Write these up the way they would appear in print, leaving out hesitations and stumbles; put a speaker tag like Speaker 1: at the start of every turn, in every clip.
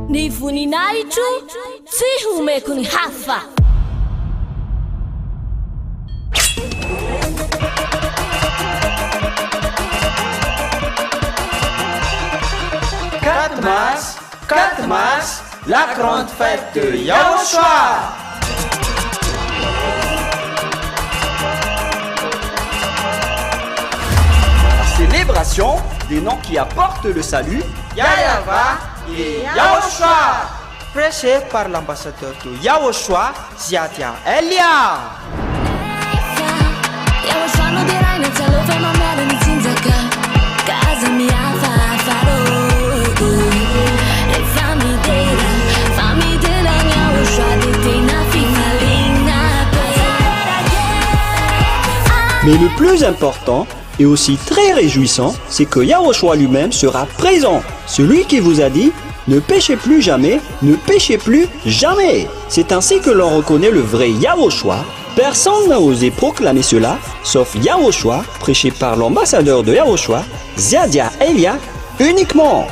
Speaker 1: Ny voninahitro tsy homeko ny hafa.
Speaker 2: Quatre mars, la grande fête de Yaoshua. Célébration des noms qui apportent le salut, Yahyawa et Yaoshua, prêché par l'ambassadeur de Yaoshua, Ziadia Elia. Mais le plus important et aussi très réjouissant, c'est que Yaoshua lui-même sera présent. Celui qui vous a dit « Ne péchez plus jamais, ne péchez plus jamais ». C'est ainsi que l'on reconnaît le vrai Yaoshua. Personne n'a osé proclamer cela, sauf Yaoshua, prêché par l'ambassadeur de Yaoshua, Ziadia Elia, uniquement.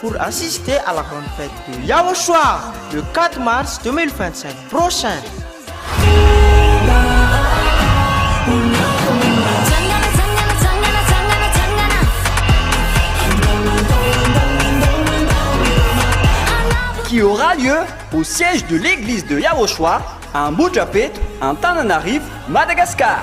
Speaker 2: Pour assister à la grande fête de Yaoshua le 4 mars 2025 prochain. Qui aura lieu au siège de l'église de Yaoshua à Mbujapit, en Tananarive, Madagascar.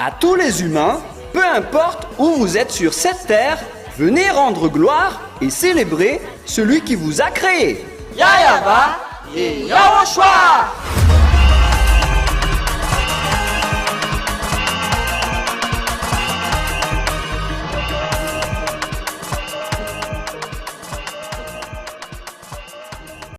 Speaker 2: À tous les humains, peu importe où vous êtes sur cette terre, venez rendre gloire et célébrer celui qui vous a créé. Yahyawa et Yaoshua.